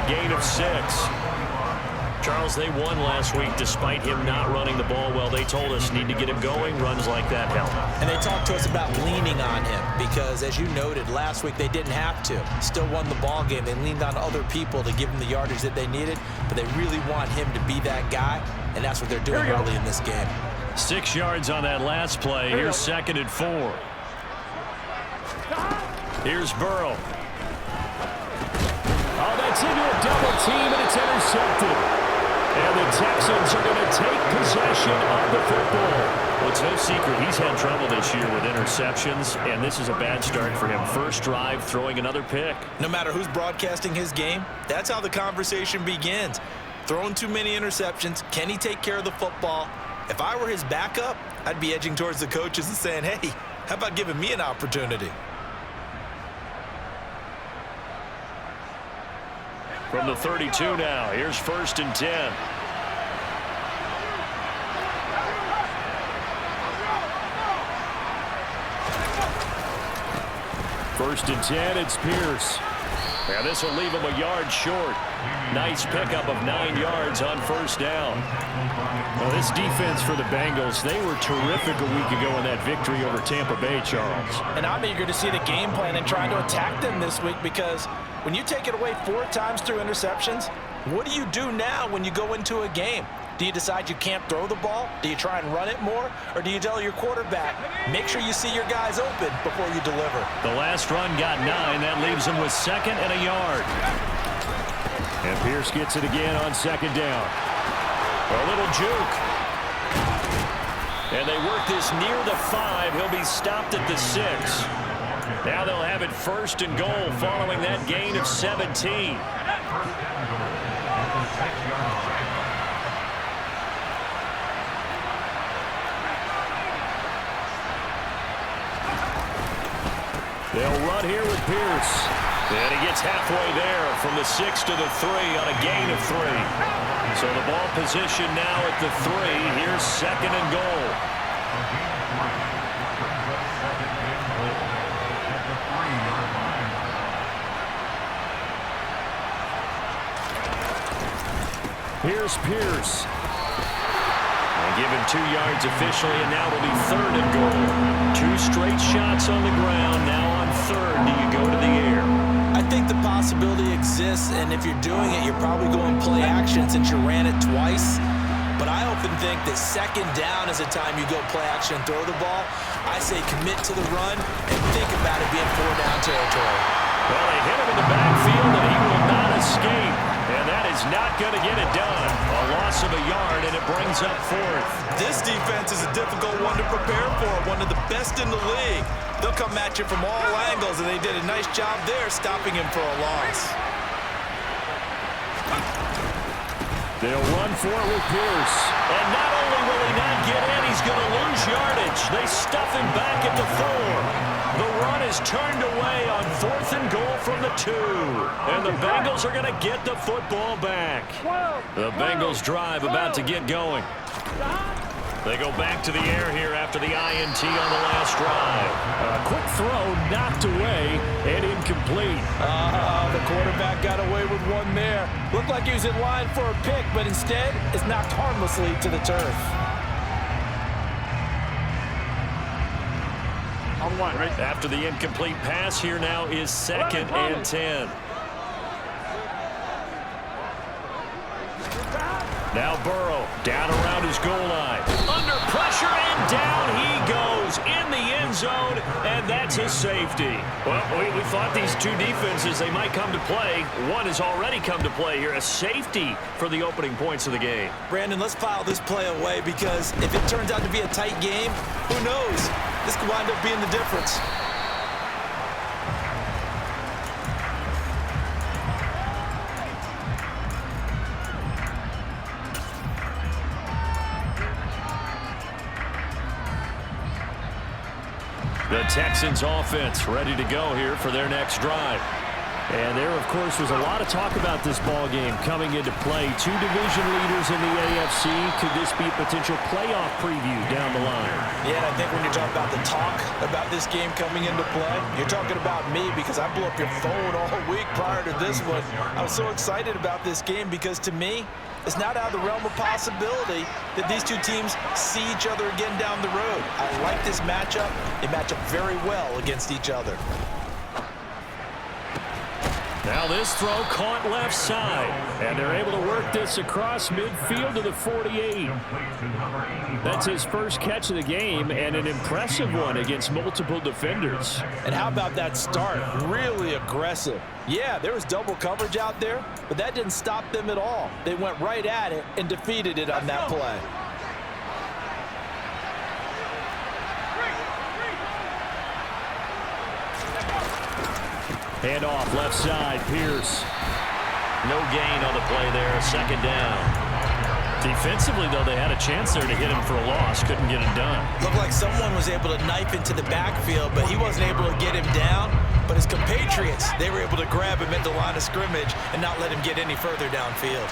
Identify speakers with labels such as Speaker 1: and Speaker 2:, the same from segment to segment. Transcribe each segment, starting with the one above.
Speaker 1: gain of 6. Charles, they won last week despite him not running the ball well. They told us need to get him going. Runs like that help.
Speaker 2: And they talked to us about leaning on him because, as you noted, last week they didn't have to. Still won the ball game. They leaned on other people to give them the yardage that they needed, but they really want him to be that guy, and that's what they're doing early in this game.
Speaker 1: 6 yards on that last play. Here's 2nd and 4. Here's Burrow.
Speaker 3: Oh, that's into a double team, and it's intercepted. And the Texans are going to take possession of the football.
Speaker 1: Well, it's no secret he's had trouble this year with interceptions, and this is a bad start for him. First drive, throwing another pick.
Speaker 2: No matter who's broadcasting his game, that's how the conversation begins. Throwing too many interceptions, can he take care of the football? If I were his backup, I'd be edging towards the coaches and saying, hey, how about giving me an opportunity?
Speaker 1: From the 32 now, here's 1st and 10.
Speaker 3: First and 10, it's Pierce.
Speaker 1: And this will leave him a yard short. Nice pickup of 9 yards on 1st down.
Speaker 3: Well, this defense for the Bengals, they were terrific a week ago in that victory over Tampa Bay, Charles.
Speaker 2: And I'm eager to see the game plan and trying to attack them this week because when you take it away 4 times through interceptions, what do you do now when you go into a game? Do you decide you can't throw the ball? Do you try and run it more? Or do you tell your quarterback, make sure you see your guys open before you deliver?
Speaker 1: The last run got 9. That leaves him with 2nd and a yard.
Speaker 3: And Pierce gets it again on 2nd down.
Speaker 1: A little juke. And they work this near the 5. He'll be stopped at the 6. Now they'll have it 1st and goal following that gain of 17.
Speaker 3: They'll run here with Pierce.
Speaker 1: And he gets halfway there from the 6 to the 3 on a gain of 3. So the ball position now at the 3. Here's 2nd and goal.
Speaker 3: Here's Pierce.
Speaker 1: And give him 2 yards officially, and now it'll be 3rd and goal. 2 straight shots on the ground. Now on 3rd, do you go to the air?
Speaker 2: I think the possibility exists, and if you're doing it, you're probably going play action since you ran it twice. But I often think that 2nd down is a time you go play action and throw the ball. I say commit to the run and think about it being 4-down territory.
Speaker 1: Well, they hit him in the backfield, and he will not escape. And that is not going to get it done. A loss of a yard, and it brings up 4th.
Speaker 2: This defense is a difficult one to prepare for, one of the best in the league. They'll come at you from all angles, and they did a nice job there stopping him for a loss.
Speaker 3: They'll run for it with Pierce.
Speaker 1: And not only will he not get in, he's going to lose yardage. They stuff him back at the 4. The run is turned away on 4th and goal from the 2. And the Bengals are going to get the football back. The Bengals drive about to get going. They go back to the air here after the INT on the last drive.
Speaker 3: A quick throw knocked away and incomplete.
Speaker 2: The quarterback got away with one there. Looked like he was in line for a pick, but instead is knocked harmlessly to the turf.
Speaker 1: After the incomplete pass, here now is 2nd and 10. Now Burrow down around his goal line. Under pressure, and down he goes in the end zone, and that's a safety. Well, we thought these 2 defenses, they might come to play. One has already come to play here, a safety for the opening points of the game.
Speaker 2: Brandon, let's file this play away because if it turns out to be a tight game, who knows? This could wind up being the difference.
Speaker 1: The Texans offense ready to go here for their next drive.
Speaker 3: And there, of course, was a lot of talk about this ball game coming into play. Two division leaders in the AFC. Could this be a potential playoff preview down the line?
Speaker 2: Yeah, and I think when you're talking about the talk about this game coming into play, you're talking about me because I blew up your phone all week prior to this one. I was so excited about this game because, to me, it's not out of the realm of possibility that these two teams see each other again down the road. I like this matchup. They match up very well against each other.
Speaker 3: Now this throw caught left side, and they're able to work this across midfield to the 48. That's his first catch of the game, and an impressive one against multiple defenders.
Speaker 2: And how about that start? Really aggressive. Yeah, there was double coverage out there, but that didn't stop them at all. They went right at it and defeated it on that play.
Speaker 3: Hand off left side, Pierce.
Speaker 1: No gain on the play there, second down.
Speaker 3: Defensively, though, they had a chance there to hit him for a loss. Couldn't get it done.
Speaker 2: Looked like someone was able to knife into the backfield, but he wasn't able to get him down. But his compatriots, they were able to grab him at the line of scrimmage and not let him get any further downfield.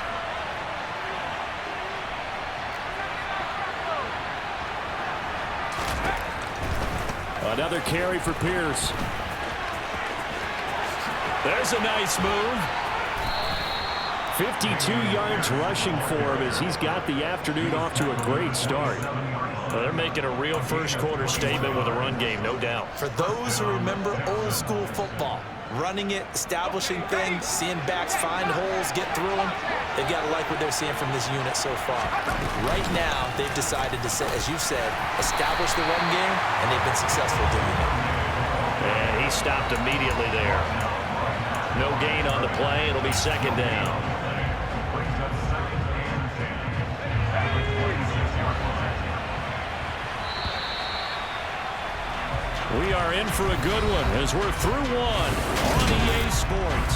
Speaker 3: Another carry for Pierce.
Speaker 1: There's a nice move.
Speaker 3: 52 yards rushing for him as he's got the afternoon off to a great start.
Speaker 1: Well, they're making a real first-quarter statement with a run game, no doubt.
Speaker 2: For those who remember old-school football, running it, establishing things, seeing backs find holes, get through them, they've got to like what they're seeing from this unit so far. Right now, they've decided to, as you said, establish the run game, and they've been successful doing it.
Speaker 1: And he stopped immediately there. No gain on the play. It'll be second down.
Speaker 3: We are in for a good one as we're through one on EA Sports.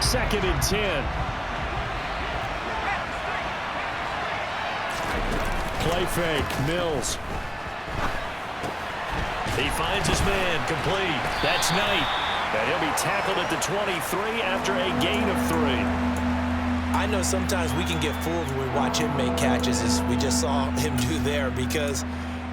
Speaker 3: Second and 10. Play fake, Mills.
Speaker 1: He finds his man, complete. That's Knight.
Speaker 3: And he'll be tackled at the 23 after a gain of 3.
Speaker 2: I know sometimes we can get fooled when we watch him make catches, as we just saw him do there, because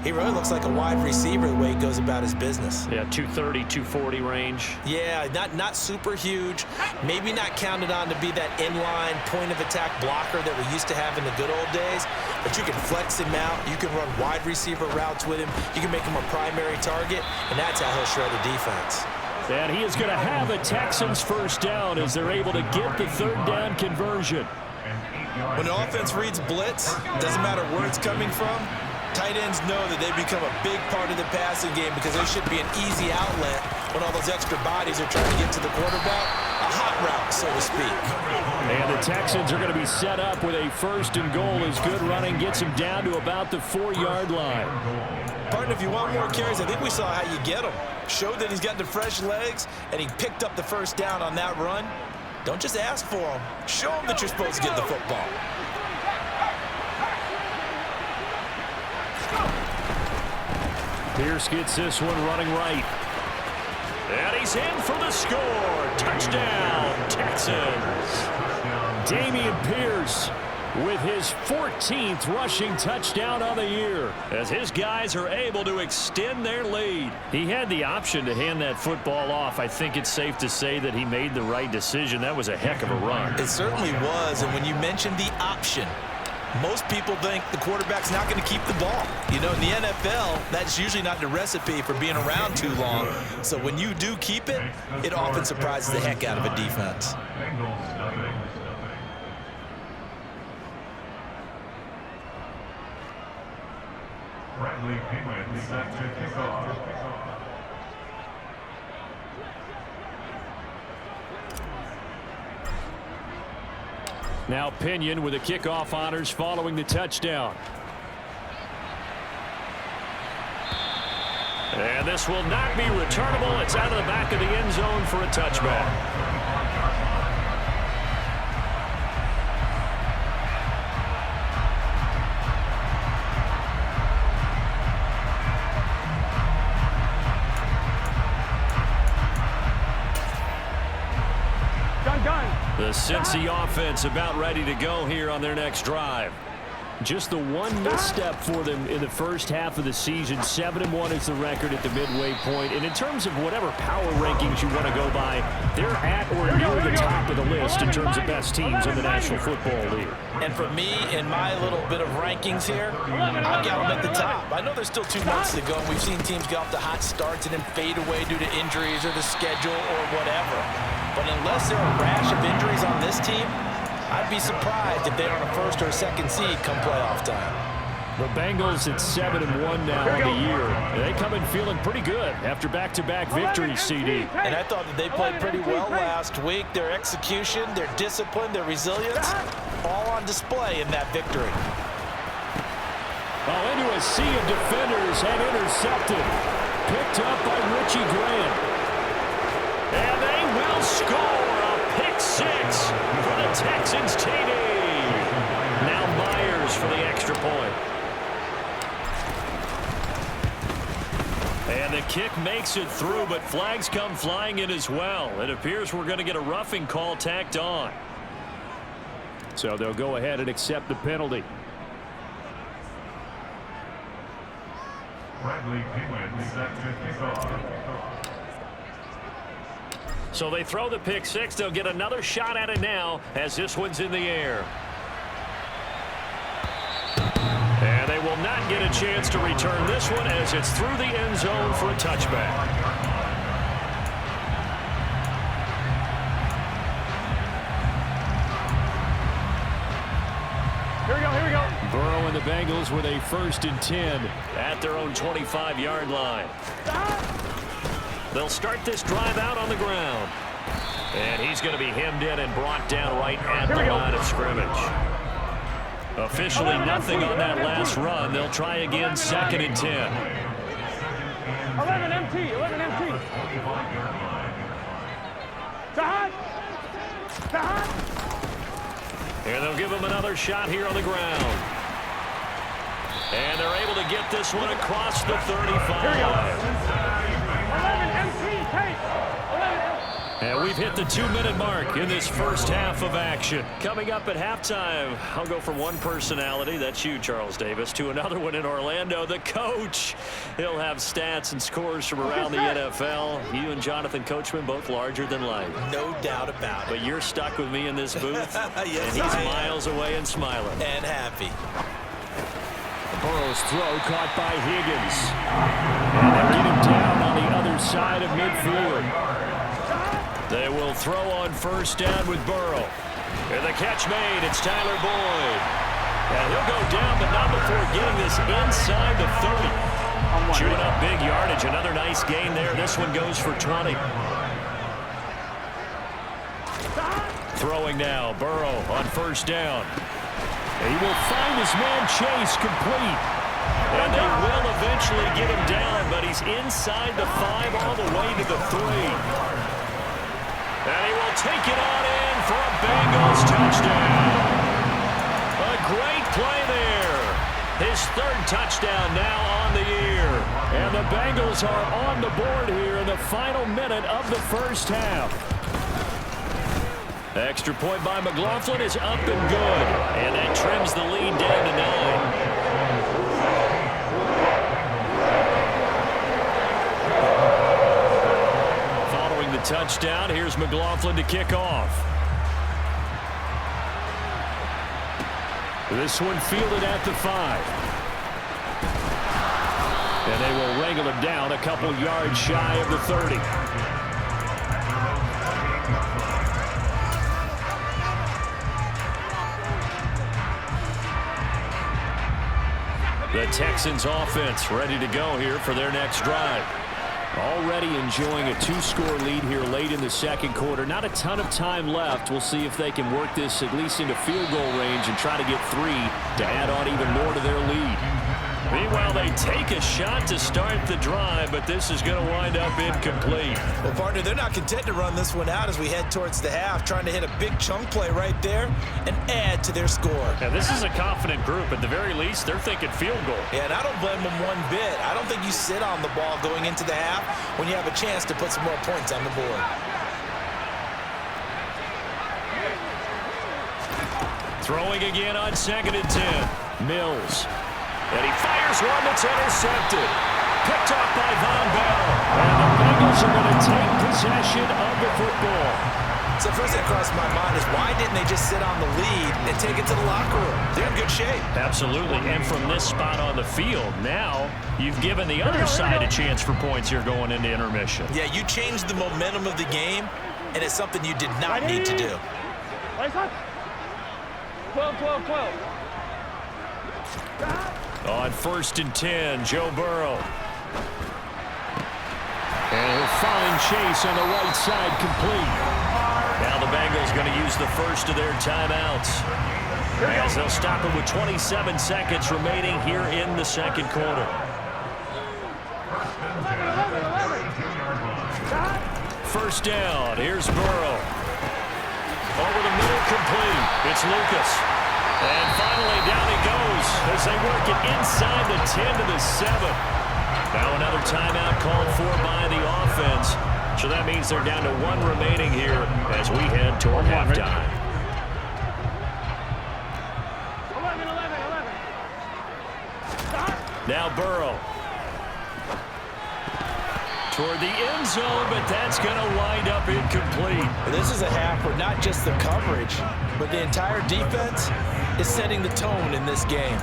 Speaker 2: he really looks like a wide receiver the way he goes about his business.
Speaker 1: Yeah, 230, 240 range.
Speaker 2: Yeah, not super huge. Maybe not counted on to be that inline point-of-attack blocker that we used to have in the good old days. But you can flex him out. You can run wide receiver routes with him. You can make him a primary target, and that's how he'll shred the defense.
Speaker 3: And he is going to have a Texans first down as they're able to get the third down conversion.
Speaker 2: When the offense reads blitz, doesn't matter where it's coming from, tight ends know that they become a big part of the passing game because there should be an easy outlet when all those extra bodies are trying to get to the quarterback. A hot route, so to speak.
Speaker 3: And the Texans are going to be set up with a first and goal as good running gets him down to about the 4-yard line.
Speaker 2: Partner, if you want more carries, I think we saw how you get him. Showed that he's got the fresh legs, and he picked up the first down on that run. Don't just ask for him. Show him that you're supposed to get the football.
Speaker 3: Pierce gets this one running right.
Speaker 1: And he's in for the score. Touchdown, Texans.
Speaker 3: Dameon Pierce with his 14th rushing touchdown of the year
Speaker 1: as his guys are able to extend their lead.
Speaker 3: He had the option to hand that football off. I think it's safe to say that he made the right decision. That was a heck of a run.
Speaker 2: It certainly was, and when you mentioned the option, most people think the quarterback's not going to keep the ball. You know, in the NFL, that's usually not the recipe for being around too long. So when you do keep it, it often surprises the heck out of a defense.
Speaker 4: Bradley Penguin set to kick off.
Speaker 3: Now Pinion with the kickoff honors following the touchdown.
Speaker 1: And this will not be returnable. It's out of the back of the end zone for a touchback. The Cincy offense about ready to go here on their next drive.
Speaker 3: Just the one misstep for them in the first half of the season. 7-1 is the record at the midway point. And in terms of whatever power rankings you want to go by, they're at or near the top of the list in terms of best teams in the National Football League.
Speaker 2: And for me, in my little bit of rankings here, I've got them at the top. I know there's still 2 months to go. We've seen teams get off to hot starts and then fade away due to injuries or the schedule or whatever. But unless there are a rash of injuries on this team, I'd be surprised if they're on a first or a second seed come playoff time.
Speaker 3: The Bengals at 7-1 now on the year. They come in feeling pretty good after back-to-back victories, CD.
Speaker 2: And I thought that they played pretty well last week. Their execution, their discipline, their resilience, all on display in that victory.
Speaker 3: Oh, into a sea of defenders and intercepted. Picked up by Richie Grant.
Speaker 1: And they will score a pick six for the Texans TD. Now Myers for the extra point. And the kick makes it through, but flags come flying in as well. It appears we're going to get a roughing call tacked on.
Speaker 3: So they'll go ahead and accept the penalty.
Speaker 4: Bradley Penguin set to kick off.
Speaker 1: So they throw the pick six. They'll get another shot at it now as this one's in the air. And they will not get a chance to return this one as it's through the end zone for a touchback.
Speaker 5: Here we go.
Speaker 3: Burrow and the Bengals with a 1st and 10
Speaker 1: at their own 25-yard line. They'll start this drive out on the ground. And he's going to be hemmed in and brought down right at the line of scrimmage. Officially nothing on that last run. They'll try again, 2nd and 10.
Speaker 5: 11 MT.
Speaker 1: And they'll give him another shot here on the ground. And they're able to get this one across the 35. And we've hit the 2-minute mark in this first half of action. Coming up at halftime, I'll go from one personality, that's you, Charles Davis, to another one in Orlando, the coach. He'll have stats and scores from around the NFL. You and Jonathan Coachman, both larger than life.
Speaker 2: No doubt about it.
Speaker 1: But you're stuck with me in this booth,
Speaker 2: Yes,
Speaker 1: and he's miles away and smiling.
Speaker 2: And happy.
Speaker 3: Burrow's throw caught by Higgins. And they'll get him down on the other side of midfield.
Speaker 1: They will throw on 1st down with Burrow. And the catch made. It's Tyler Boyd. And he'll go down, but not before getting this inside the 30. Chewing up big yardage. Another nice gain there. This one goes for 20. Throwing now. Burrow on 1st down.
Speaker 3: He will find his man Chase complete.
Speaker 1: And they will eventually get him down, but he's inside the 5 all the way to the 3. And he will take it on in for a Bengals touchdown. A great play there. His 3rd touchdown now on the year. And the Bengals are on the board here in the final minute of the first half. Extra point by McLaughlin is up and good. And that trims the lead down to 9. Touchdown. Here's McLaughlin to kick off. This one fielded at the 5. And they will wrangle him down a couple yards shy of the 30. The Texans offense ready to go here for their next drive. Already enjoying a 2-score lead here late in the 2nd quarter. Not a ton of time left. We'll see if they can work this at least into field goal range and try to get 3 to add on even more to their lead. Meanwhile, they take a shot to start the drive, but this is going to wind up incomplete.
Speaker 2: Well, partner, they're not content to run this one out as we head towards the half, trying to hit a big chunk play right there and add to their score.
Speaker 1: Now, this is a confident group. At the very least, they're thinking field goal.
Speaker 2: Yeah, and I don't blame them one bit. I don't think you sit on the ball going into the half when you have a chance to put some more points on the board.
Speaker 1: Throwing again on 2nd and 10. Mills. And he fires one that's intercepted. Picked off by Von Bell. And the Bengals are going to take possession of the football.
Speaker 2: So first thing that crossed my mind is why didn't they just sit on the lead and take it to the locker room? They're in good shape.
Speaker 1: Absolutely. And from this spot on the field, now you've given the other side a chance for points here going into intermission.
Speaker 2: Yeah, you changed the momentum of the game, and it's something you did not need to do.
Speaker 5: 12.
Speaker 1: On 1st and 10, Joe Burrow. And he'll find Chase on the right side, complete. Now the Bengals going to use the first of their timeouts, as they'll stop it with 27 seconds remaining here in the 2nd quarter. First down. Here's Burrow. Over the middle, complete. It's Lucas. And finally, down he goes as they work it inside the 10 to the 7. Now another timeout called for by the offense. So that means they're down to 1 remaining here as we head toward halftime.
Speaker 5: 11.
Speaker 1: Now Burrow. Toward the end zone, but that's going to wind up incomplete.
Speaker 2: This is a half where not just the coverage, but the entire defense is setting the tone in this game.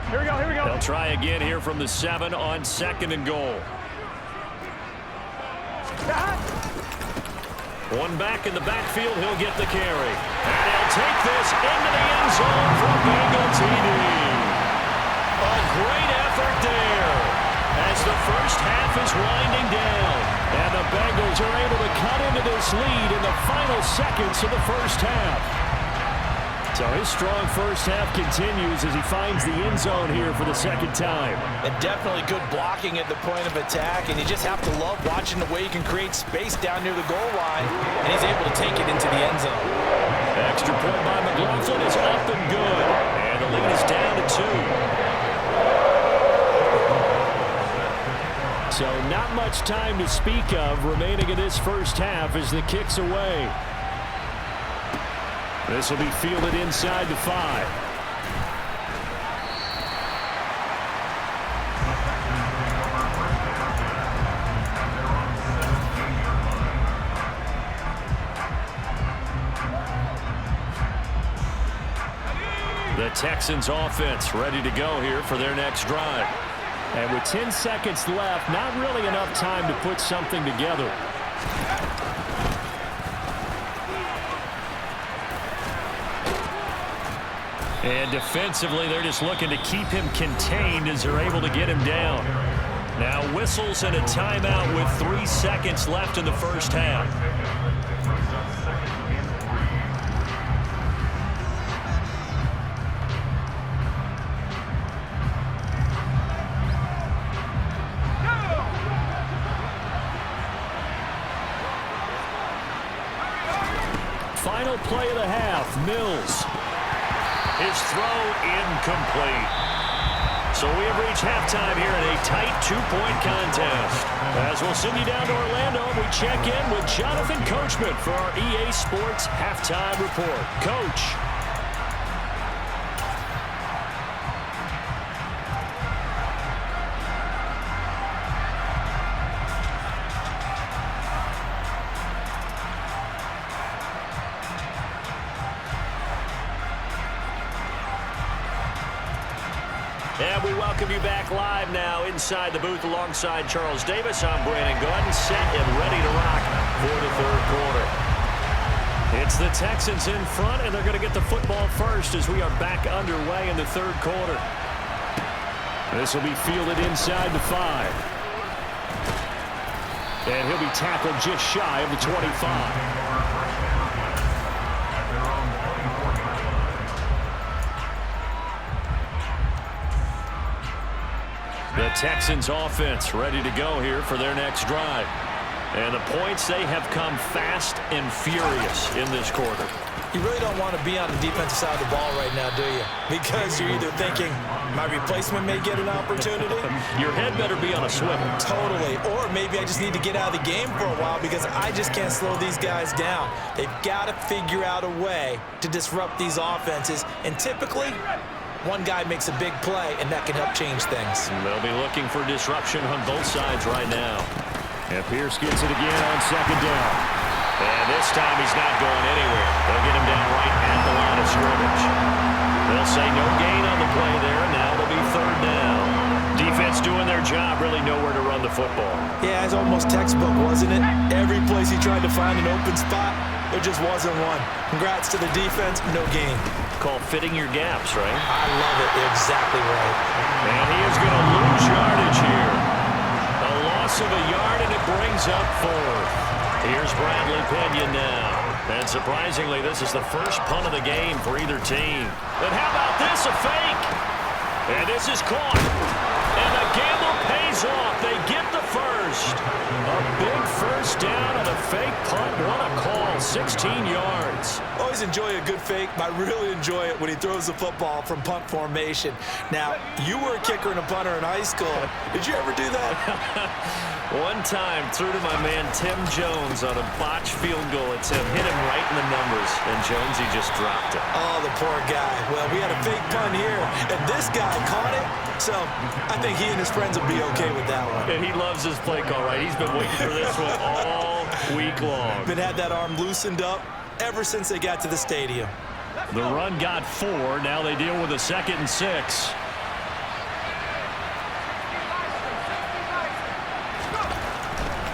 Speaker 5: Here we go.
Speaker 1: They'll try again here from the 7 on 2nd and goal. One back in the backfield, he'll get the carry. And he'll take this into the end zone for Bengal TD. A great effort there as the first half is winding down. And the Bengals are able to cut into this lead in the final seconds of the first half. So his strong first half continues as he finds the end zone here for the 2nd time.
Speaker 2: And definitely good blocking at the point of attack, and you just have to love watching the way he can create space down near the goal line, and he's able to take it into the end zone.
Speaker 1: Extra point by McLaughlin is up and good, and the lead is down to 2. So not much time to speak of remaining in this first half as the kick's away. This will be fielded inside the 5. The Texans offense ready to go here for their next drive.
Speaker 3: And with 10 seconds left, not really enough time to put something together.
Speaker 1: And defensively, they're just looking to keep him contained as they're able to get him down. Now whistles and a timeout with 3 seconds left in the first half.
Speaker 3: Final play of the half, Mills.
Speaker 1: His throw incomplete. So we have reached halftime here in a tight 2-point contest. As we'll send you down to Orlando, we check in with Jonathan Coachman for our EA Sports Halftime Report. Coach. And we welcome you back live now inside the booth alongside Charles Davis. I'm Brandon Gordon, set and ready to rock for the 3rd quarter. It's the Texans in front, and they're going to get the football first as we are back underway in the 3rd quarter.
Speaker 3: This will be fielded inside the 5. And he'll be tackled just shy of the 25.
Speaker 1: The Texans offense ready to go here for their next drive. And the points, they have come fast and furious in this quarter.
Speaker 2: You really don't want to be on the defensive side of the ball right now, do you? Because you're either thinking, my replacement may get an opportunity.
Speaker 1: Your head better be on a swivel.
Speaker 2: Totally. Or maybe I just need to get out of the game for a while because I just can't slow these guys down. They've got to figure out a way to disrupt these offenses. And typically, one guy makes a big play, and that can help change things.
Speaker 1: They'll be looking for disruption on both sides right now.
Speaker 3: And Pierce gets it again on second down.
Speaker 1: And this time he's not going anywhere. They'll get him down right at the line of scrimmage. They'll say no gain on the play there, and now it'll be third down. Defense doing their job, really nowhere to run the football.
Speaker 2: Yeah, it's almost textbook, wasn't it? Every place he tried to find an open spot, there just wasn't one. Congrats to the defense, no gain.
Speaker 1: Called fitting your gaps, right?
Speaker 2: I love it. Exactly right.
Speaker 1: And he is going to lose yardage here. A loss of a yard, and it brings up fourth. Here's Bradley Pinion now. And surprisingly, this is the first punt of the game for either team. And how about this, a fake? And this is caught. And the gamble pays off. They get the first. A big first down on a fake punt. What a call, 16 yards.
Speaker 2: Always enjoy a good fake, but I really enjoy it when he throws the football from punt formation. Now, you were a kicker and a punter in high school. Did you ever do that?
Speaker 1: One time, threw to my man Tim Jones on a botched field goal attempt. Hit him right in the numbers, and Jonesy just dropped it.
Speaker 2: Oh, the poor guy. Well, we had a fake punt here, and this guy caught it. So I think he and his friends will be okay with that one.
Speaker 1: And he loves his play call, right? He's been waiting for this one all week long.
Speaker 2: Been had that arm loosened up ever since they got to the stadium.
Speaker 1: The run got 4. Now they deal with a 2nd and 6.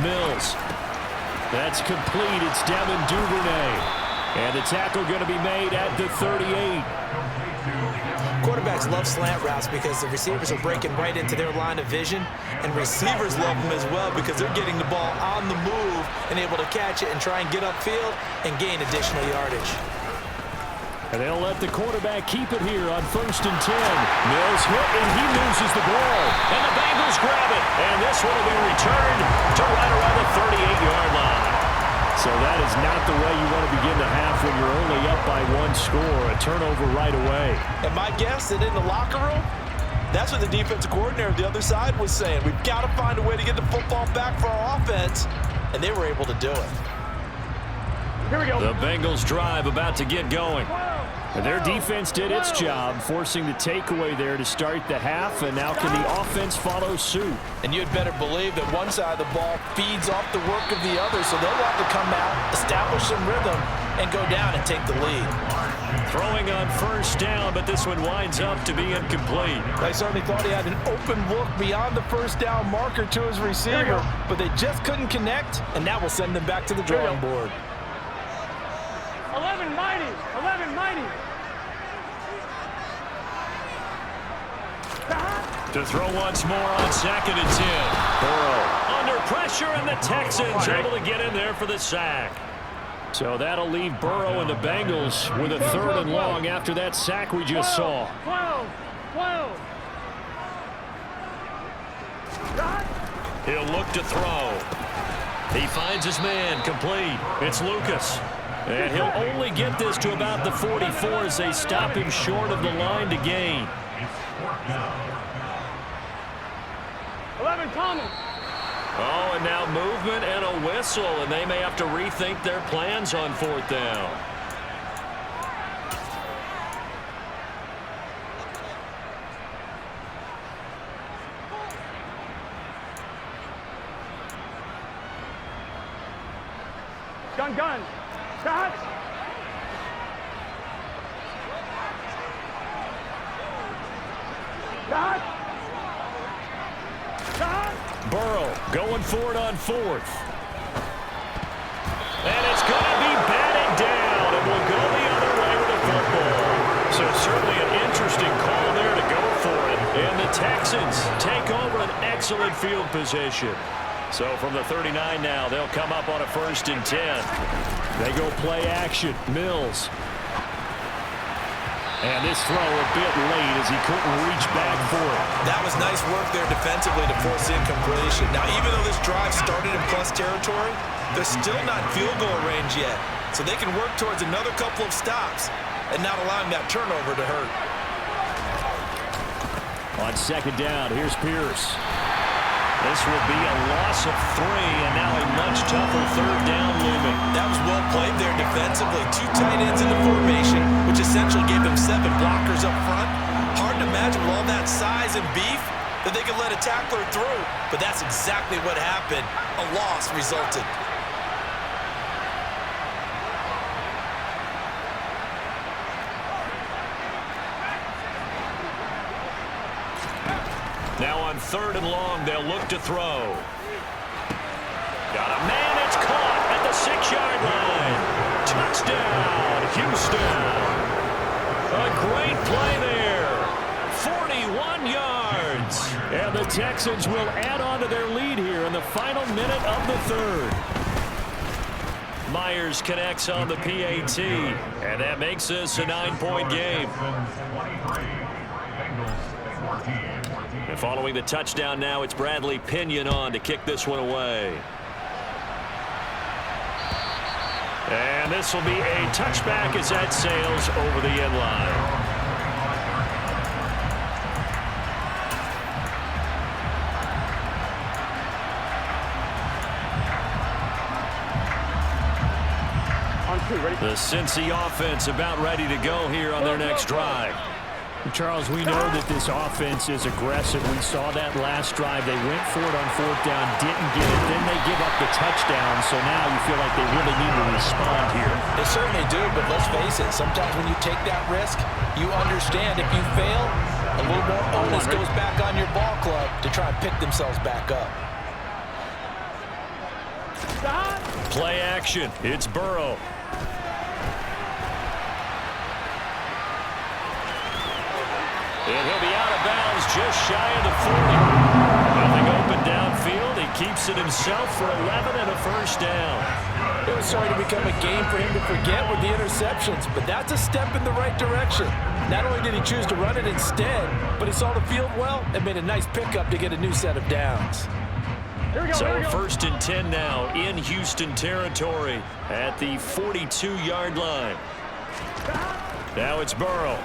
Speaker 1: Mills. That's complete. It's Devin Duvernay. And the tackle going to be made at the 38.
Speaker 2: Quarterbacks love slant routes because the receivers are breaking right into their line of vision, and receivers love them as well because they're getting the ball on the move and able to catch it and try and get upfield and gain additional yardage.
Speaker 3: And they'll let the quarterback keep it here on 1st and 10. Mills hit, and he loses the ball.
Speaker 1: And the Bengals grab it. And this one will be returned to right around the 38-yard line.
Speaker 3: So that is not the way you want to begin the half when you're only up by 1 score. A turnover right away.
Speaker 2: And my guess that in the locker room, that's what the defensive coordinator of the other side was saying. We've got to find a way to get the football back for our offense. And they were able to do it.
Speaker 5: Here we go.
Speaker 1: The Bengals drive about to get going.
Speaker 3: And their defense did its job, forcing the takeaway there to start the half, and now can the offense follow suit?
Speaker 2: And you'd better believe that one side of the ball feeds off the work of the other, so they'll want to come out, establish some rhythm, and go down and take the lead.
Speaker 1: Throwing on 1st down, but this one winds up to be incomplete.
Speaker 2: I certainly thought he had an open look beyond the 1st down marker to his receiver, but they just couldn't connect, and that will send them back to the drawing board.
Speaker 5: 11 mighty. 11 mighty.
Speaker 1: To throw once more on 2nd and 10. Burrow under pressure, and the Texans able to get in there for the sack.
Speaker 3: So that'll leave Burrow and the Bengals with a 3rd and long after that sack we just saw.
Speaker 5: 12.
Speaker 1: He'll look to throw. He finds his man, complete. It's Lucas. And he'll only get this to about the 44 as they stop him short of the line to gain.
Speaker 5: 11 Thomas.
Speaker 1: Oh, and now movement and a whistle, and they may have to rethink their plans on 4th down.
Speaker 5: Gun. Shots.
Speaker 1: Burrow going for it on 4th. And it's going to be batted down, and will go the other way with the football. So certainly an interesting call there to go for it. And the Texans take over an excellent field position. So from the 39 now, they'll come up on a 1st and 10.
Speaker 3: They go play action. Mills. And this throw a bit late as he couldn't reach back for it.
Speaker 2: That was nice work there defensively to force incompletion. Now, even though this drive started in plus territory, they're still not field goal range yet. so they can work towards another couple of stops and not allowing that turnover to hurt.
Speaker 3: On second down, here's Pierce. This will be a loss of 3, and now a much tougher third down looming.
Speaker 2: That was well played there defensively. 2 tight ends in the formation, which essentially gave them 7 blockers up front. Hard to imagine with all that size and beef that they could let a tackler through, but that's exactly what happened. A loss resulted.
Speaker 1: Now on 3rd and long, they'll look to throw. Got a man, it's caught at the 6-yard line. Touchdown, Houston. A great play there. 41 yards.
Speaker 3: And the Texans will add on to their lead here in the final minute of the 3rd.
Speaker 1: Myers connects on the PAT, and that makes this a 9-point game. And following the touchdown now, it's Bradley Pinion on to kick this one away. And this will be a touchback as that sails over the end line. The Cincy offense about ready to go here on their next drive.
Speaker 3: Charles, we know that this offense is aggressive. We saw that last drive. They went for it on 4th down, didn't get it. Then they give up the touchdown, so now you feel like they really need to respond here.
Speaker 2: They certainly do, but let's face it, sometimes when you take that risk, you understand if you fail, a little more onus goes back on your ball club to try and pick themselves back up.
Speaker 1: Play action. It's Burrow. And he'll be out of bounds just shy of the 40. Nothing open downfield. He keeps it himself for 11 and a first down.
Speaker 2: It was starting to become a game for him to forget with the interceptions, but that's a step in the right direction. Not only did he choose to run it instead, but he saw the field well and made a nice pickup to get a new set of downs.
Speaker 1: So 1st and 10 now in Houston territory at the 42-yard line. Now it's Burrow.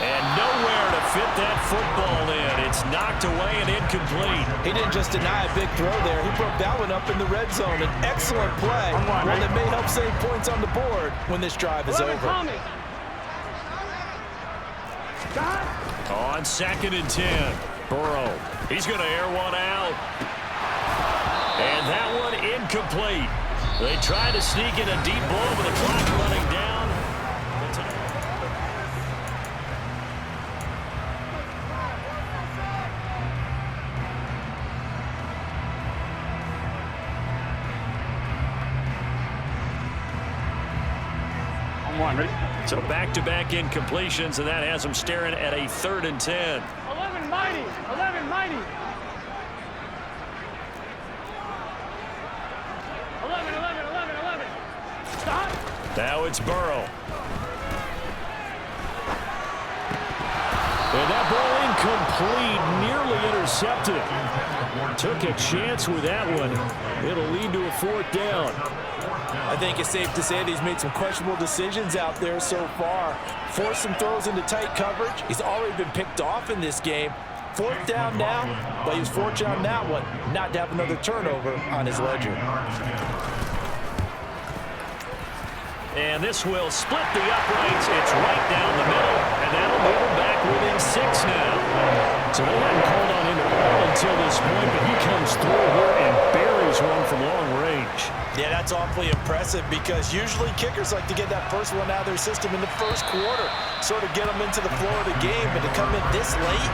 Speaker 1: And nowhere to fit that football in. It's knocked away and incomplete.
Speaker 2: He didn't just deny a big throw there. He broke that one up in the red zone. An excellent play. One that may help save points on the board when this drive is over.
Speaker 1: On 2nd and 10, Burrow. He's going to air one out. And that one incomplete. They try to sneak in a deep ball, but the clock running down. So back-to-back incompletions, and that has them staring at a 3rd and 10.
Speaker 5: 11 mighty. 11 mighty. 11. Stop.
Speaker 1: Now it's Burrow.
Speaker 3: And that ball incomplete, nearly intercepted. Took a chance with that one. It'll lead to a 4th down.
Speaker 2: I think it's safe to say that he's made some questionable decisions out there so far. Forced some throws into tight coverage. He's already been picked off in this game. 4th down now, but he was fortunate on that one not to have another turnover on his ledger.
Speaker 1: And this will split the uprights. It's right down the middle, and that'll move him back within 6 now.
Speaker 3: So they hadn't called on him at all until this point, but he comes through here and buries one from long range.
Speaker 2: Yeah, that's awfully impressive because usually kickers like to get that first one out of their system in the first quarter, sort of get them into the flow of the game, but to come in this late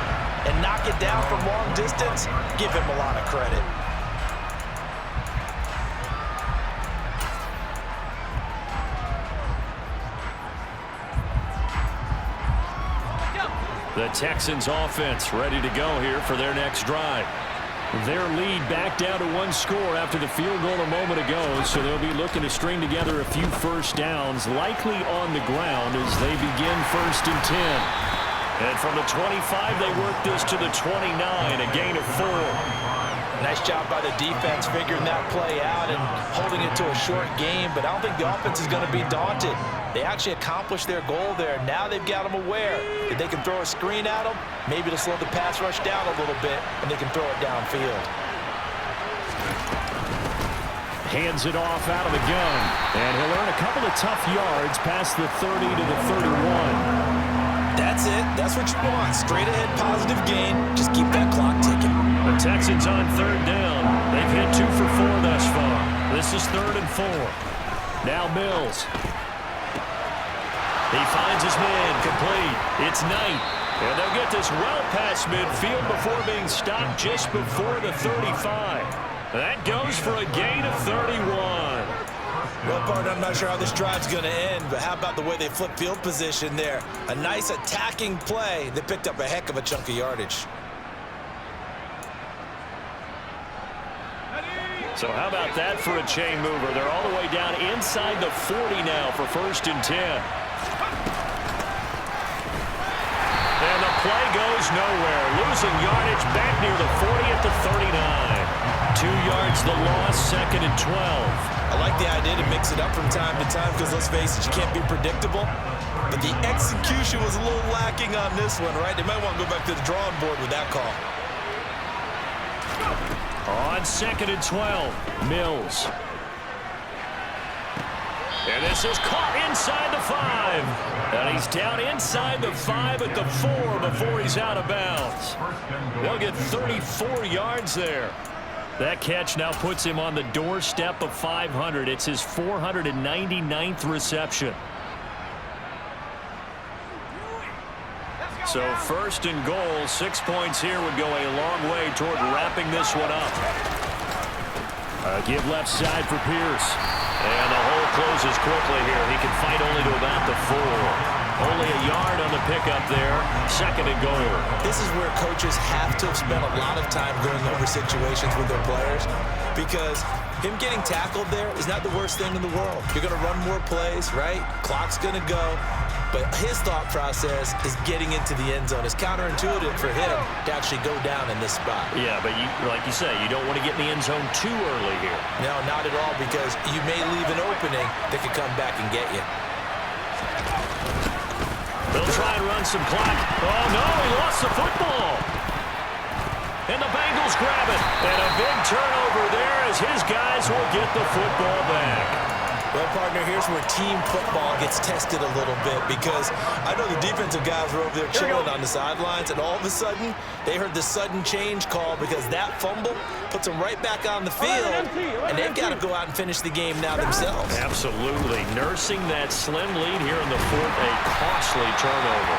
Speaker 2: and knock it down from long distance, give him a lot of credit.
Speaker 1: The Texans offense ready to go here for their next drive.
Speaker 3: Their lead back down to 1 score after the field goal a moment ago, so they'll be looking to string together a few first downs, likely on the ground as they begin 1st and 10.
Speaker 1: And from the 25, they work this to the 29, a gain of 4.
Speaker 2: Nice job by the defense figuring that play out and holding it to a short game, but I don't think the offense is going to be daunted. They actually accomplished their goal there. Now they've got them aware that they can throw a screen at them, maybe to slow the pass rush down a little bit, and they can throw it downfield.
Speaker 3: Hands it off out of the gun, and he'll earn a couple of tough yards past the 30 to the 31.
Speaker 2: That's it. That's what you want. Straight ahead, positive gain. Just keep that clock ticking.
Speaker 1: The Texans on third down. They've hit 2 for 4 thus far. This is 3rd and 4.
Speaker 3: Now Mills.
Speaker 1: He finds his man complete. It's Knight. And they'll get this well past midfield before being stopped just before the 35. That goes for a gain of 31.
Speaker 2: Well, partner, I'm not sure how this drive's going to end, but how about the way they flip field position there? A nice attacking play. They picked up a heck of a chunk of yardage.
Speaker 1: So how about that for a chain mover? They're all the way down inside the 40 now for 1st and 10. And the play goes nowhere. Losing yardage back near the 40 at the 39. 2 yards the loss, 2nd and 12.
Speaker 2: I like the idea to mix it up from time to time because, let's face it, you can't be predictable. But the execution was a little lacking on this one, right? They might want to go back to the drawing board with that call.
Speaker 1: On 2nd and 12, Mills. And this is caught inside the 5. And he's down inside the 5 at the 4 before he's out of bounds. They'll get 34 yards there. That catch now puts him on the doorstep of 500. It's his 499th reception. So 1st and goal, 6 points here would go a long way toward wrapping this one up. Give left side for Pierce. And the hole closes quickly here. He can fight only to about the 4. Only a yard on the pickup there. 2nd and goal.
Speaker 2: This is where coaches have to have spent a lot of time going over situations with their players, because him getting tackled there is not the worst thing in the world. You're going to run more plays, right? Clock's going to go. But his thought process is getting into the end zone. It's counterintuitive for him to actually go down in this spot.
Speaker 1: Yeah, but like you say, you don't want to get in the end zone too early here.
Speaker 2: No, not at all, because you may leave an opening that could come back and get you.
Speaker 1: They'll try and run some clock. Oh, no, he lost the football. And the Bengals grab it. And a big turnover there as his guys will get the football back.
Speaker 2: Well, partner, here's where team football gets tested a little bit, because I know the defensive guys were over there chilling on the sidelines, and all of a sudden, they heard the sudden change call because that fumble puts them right back on the field, and they've got to go out and finish the game now themselves.
Speaker 1: Absolutely. Nursing that slim lead here in the 4th, a costly turnover.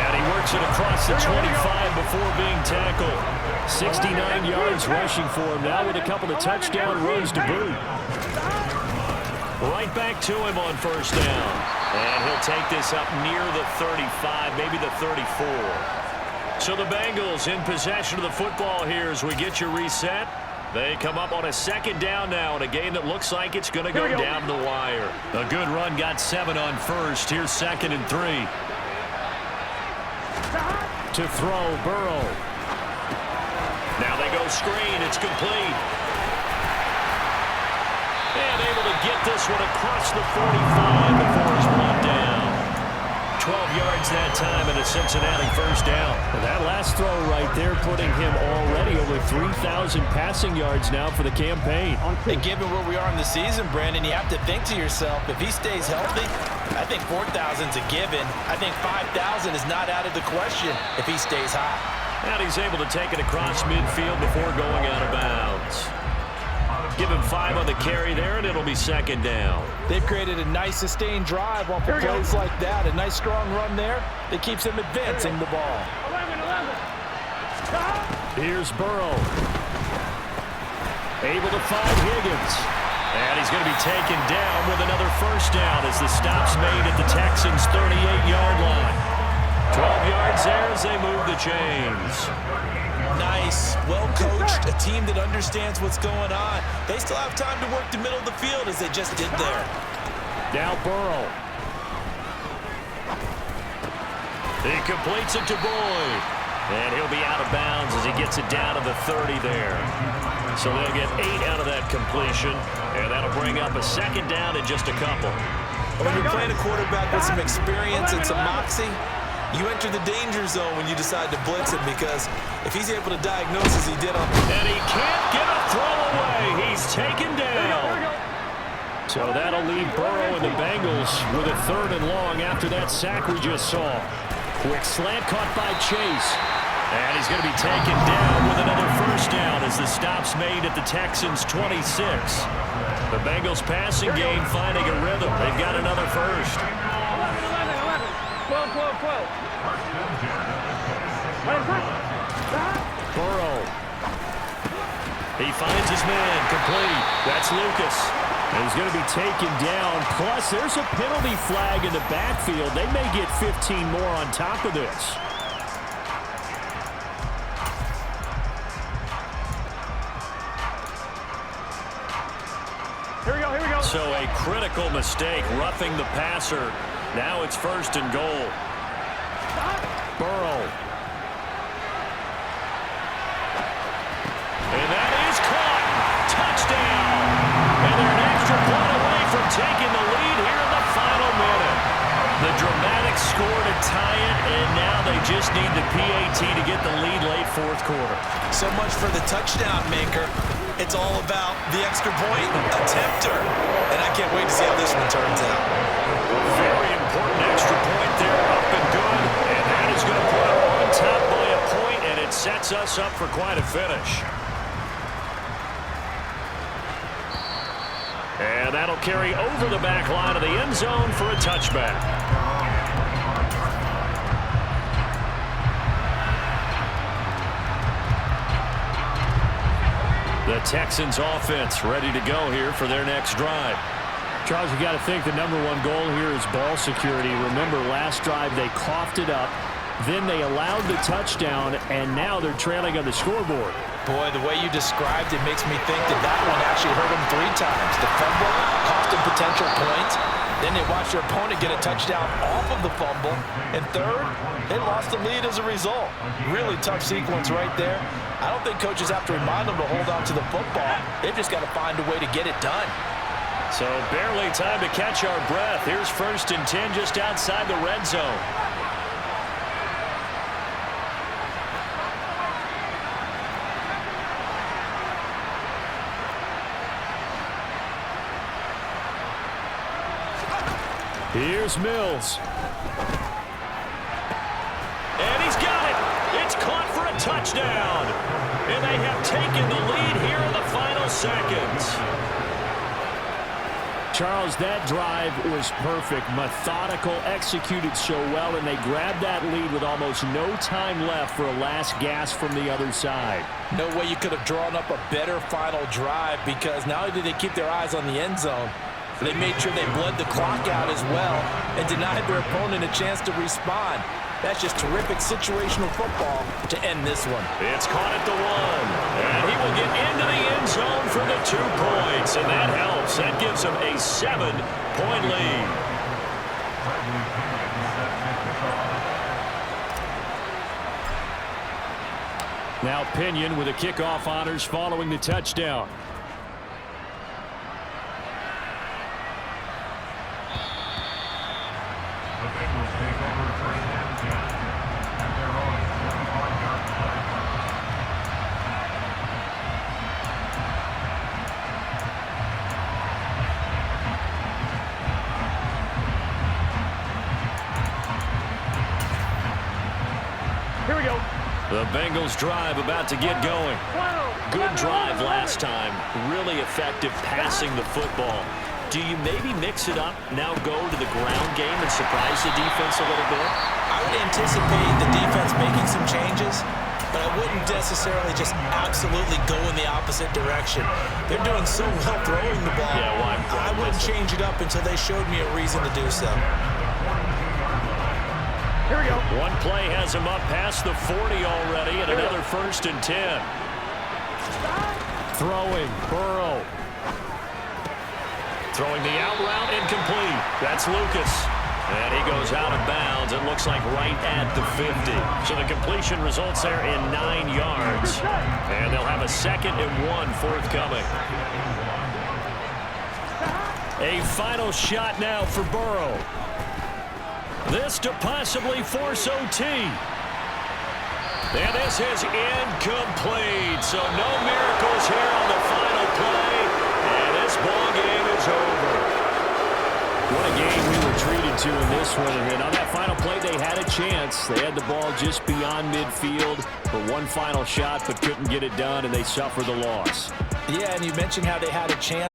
Speaker 1: And he works it across the 25 before being tackled. 69 yards rushing for him now with a couple of touchdown runs to boot. Right back to him on 1st down. And he'll take this up near the 35, maybe the 34. So the Bengals in possession of the football here as we get you reset. They come up on a 2nd down now in a game that looks like it's going to go down the wire. A good run got 7 on 1st. Here's 2nd and 3. To throw, Burrow. Now they go screen. It's complete. And able to get this one across the 45 before he's brought down. 12 yards that time and a Cincinnati 1st down.
Speaker 3: And that last throw right there putting him already over 3,000 passing yards now for the campaign.
Speaker 2: And given where we are in the season, Brandon, you have to think to yourself, if he stays healthy, I think 4,000's a given. I think 5,000 is not out of the question if he stays hot.
Speaker 1: And he's able to take it across midfield before going out of bounds. Give him 5 on the carry there, and it'll be 2nd down.
Speaker 2: They've created a nice sustained drive off of plays like that. A nice strong run there that keeps them advancing the ball.
Speaker 5: 11.
Speaker 3: Here's Burrow. Able to find Higgins.
Speaker 1: And he's going to be taken down with another 1st down as the stop's made at the Texans' 38-yard line. 12 yards there as they move the chains.
Speaker 2: Nice, well-coached, a team that understands what's going on. They still have time to work the middle of the field as they just did there.
Speaker 3: Now Burrow.
Speaker 1: He completes it to Boyd. And he'll be out of bounds as he gets it down to the 30 there. So they'll get 8 out of that completion, and that'll bring up a second down in just a couple.
Speaker 2: When you're playing a quarterback with some experience and some moxie, you enter the danger zone when you decide to blitz him, because if he's able to diagnose as he did on...
Speaker 1: And he can't get a throw away. He's taken down. So that'll leave Burrow and the Bengals with a 3rd and long after that sack we just saw. Quick slant caught by Chase. And he's going to be taken down with another first down as the stop's made at the Texans' 26. The Bengals passing game finding a rhythm. They've got another first.
Speaker 5: 12, 12, 12.
Speaker 1: Burrow. He finds his man, complete. That's Lucas.
Speaker 3: And he's going to be taken down. Plus, there's a penalty flag in the backfield. They may get 15 more on top of this.
Speaker 5: Here we go, here we go.
Speaker 1: So a critical mistake, roughing the passer. Now it's 1st and goal. Burrow. And that is caught. Touchdown. And they're an extra point away from taking the lead here in the final minute. The dramatic score to tie it, and now they just need the PAT to get the lead late 4th quarter.
Speaker 2: So much for the touchdown maker. It's all about the extra point attempter. And I can't wait to see how this one turns out.
Speaker 1: Very important extra point there, up and good. And that is going to put them on top by a point, and it sets us up for quite a finish. And that'll carry over the back line of the end zone for a touchback. The Texans offense ready to go here for their next drive.
Speaker 3: Charles, you got to think the #1 goal here is ball security. Remember, last drive they coughed it up, then they allowed the touchdown, and now they're trailing on the scoreboard.
Speaker 2: Boy, the way you described it makes me think that one actually hurt them 3 times. The fumble cost them potential points. Then they watched their opponent get a touchdown off of the fumble. And third, they lost the lead as a result. Really tough sequence right there. I don't think coaches have to remind them to hold on to the football. They've just got to find a way to get it done.
Speaker 1: So barely time to catch our breath. Here's 1st and 10 just outside the red zone.
Speaker 3: Here's Mills.
Speaker 1: And he's got it. It's caught for a touchdown. And they have taken the lead here in the final seconds.
Speaker 3: Charles, that drive was perfect. Methodical, executed so well, and they grabbed that lead with almost no time left for a last gasp from the other side.
Speaker 2: No way you could have drawn up a better final drive, because not only did they keep their eyes on the end zone, they made sure they bled the clock out as well and denied their opponent a chance to respond. That's just terrific situational football to end this one.
Speaker 1: It's caught at the 1. And he will get into the end zone for the 2 points. And that helps. That gives him a 7-point lead.
Speaker 3: Now Pinion with the kickoff honors following the touchdown.
Speaker 4: The Bengals take over 1st and 10 at their own 25-yard line.
Speaker 5: Here we go.
Speaker 1: The Bengals drive about to get going. Good drive last time. Really effective passing the football. Do you maybe mix it up, now go to the ground game and surprise the defense a little bit?
Speaker 2: I would anticipate the defense making some changes, but I wouldn't necessarily just absolutely go in the opposite direction. They're doing so well throwing the ball.
Speaker 1: Yeah, why
Speaker 2: I wouldn't change it up until they showed me a reason to do so.
Speaker 5: Here we go.
Speaker 1: One play has him up past the 40 already, and another 1st and 10.
Speaker 3: Throwing, Burrow.
Speaker 1: Throwing the out route, incomplete. That's Lucas. And he goes out of bounds. It looks like right at the 50. So the completion results there in 9 yards. And they'll have a 2nd and 1 forthcoming. A final shot now for Burrow. This to possibly force OT. And this is incomplete. So no miracles here on the final play. And this ball game is over.
Speaker 3: What a game we were treated to in this one. And on that final play, they had a chance. They had the ball just beyond midfield for one final shot, but couldn't get it done, and they suffer the loss.
Speaker 2: Yeah, and you mentioned how they had a chance.